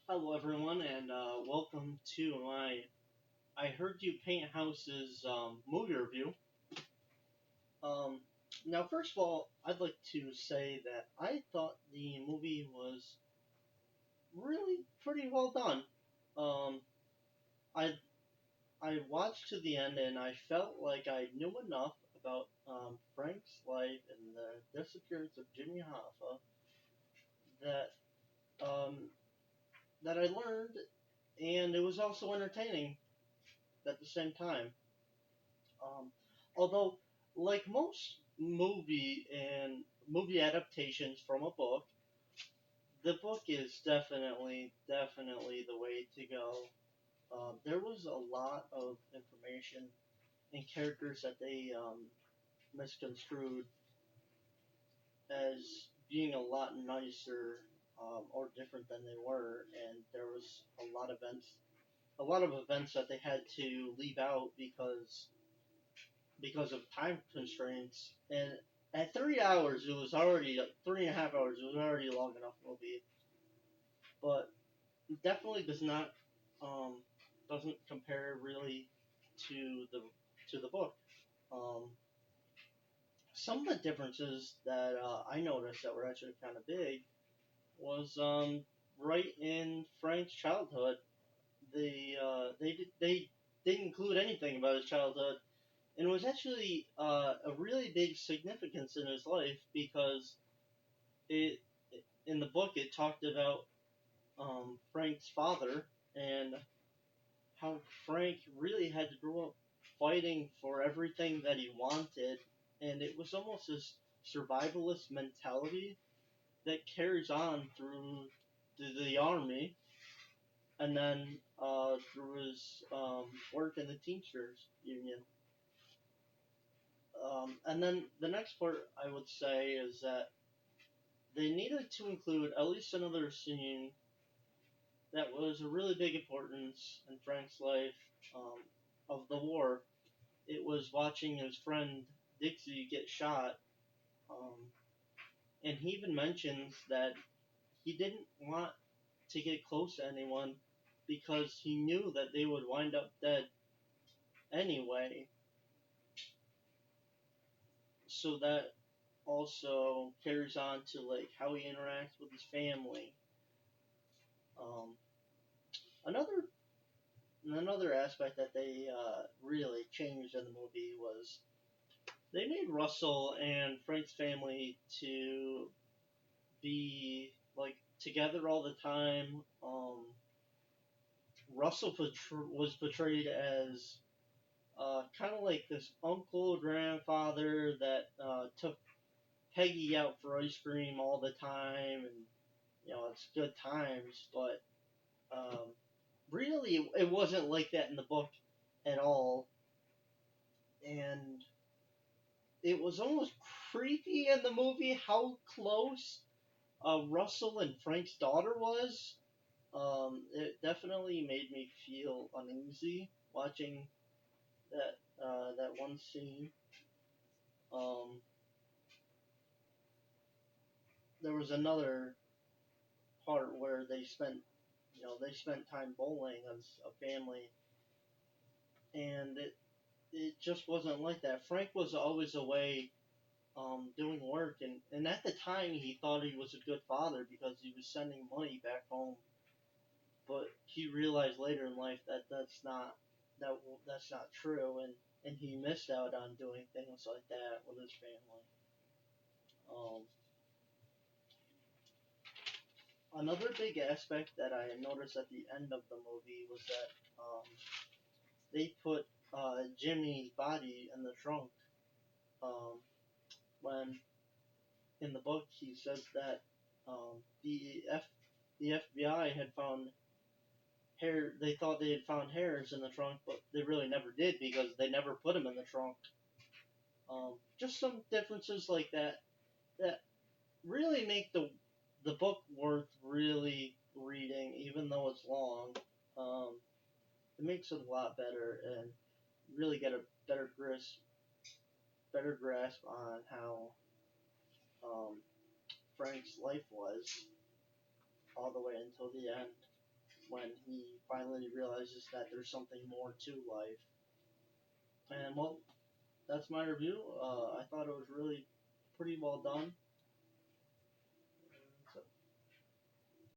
Hello, everyone, and welcome to my I Heard You Paint Houses movie review. Um, Now, first of all, I'd like to say that I thought the movie was really pretty well done. Um, I I watched to the end, and I felt like I knew enough about Frank's life and the disappearance of Jimmy Hoffa that um, that I learned, and it was also entertaining at the same time. Um, Although, like most movie adaptations from a book, the book is definitely the way to go. There was a lot of information and characters that they misconstrued as being a lot nicer or different than they were, and there was a lot of events that they had to leave out because of time constraints. And at 3 hours, it was already 3.5 hours. It was already a long enough movie, but it definitely um, doesn't compare really to the book. Um, some of the differences that I noticed that were actually kind of big was right in Frank's childhood. They didn't include anything about his childhood, and it was actually a really big significance in his life because it in the book it talked about Frank's father and how Frank really had to grow up fighting for everything that he wanted, and it was almost this survivalist mentality that carries on through the army and then through his work in the Teamsters Union. And then the next part I would say is that they needed to include at least another scene that was a really big importance in Frank's life um, of the war. It was watching his friend Dixie get shot, um, and he even mentions that he didn't want to get close to anyone because he knew that they would wind up dead anyway. So that also carries on to like how he interacts with his family. Um, another another aspect that they really changed in the movie was they made Russell and Frank's family to be like together all the time. Russell was portrayed as kind of like this uncle grandfather that took Peggy out for ice cream all the time, and it's good times. But really, it wasn't like that in the book at all, and it was almost creepy in the movie how close Russell and Frank's daughter was. It definitely made me feel uneasy watching that one scene. Um, there was another part where they spent time bowling as a family, and it just wasn't like that. Frank was always away doing work, and at the time he thought he was a good father because he was sending money back home. But he realized later in life that that's not true, and he missed out on doing things like that with his family. Um, Another big aspect that I noticed at the end of the movie was that they put Jimmy's body in the trunk. Um, when in the book he says that um, the F the FBI had found hair. They thought they had found hairs in the trunk, but they really never did because they never put him in the trunk. Just some differences like that really make the book worth really reading, even though it's long. Um, it makes it a lot better and really get a better grasp on how um, Frank's life was all the way until the end. when he finally realizes that there's something more to life. And well, that's my review. I thought it was really pretty well done.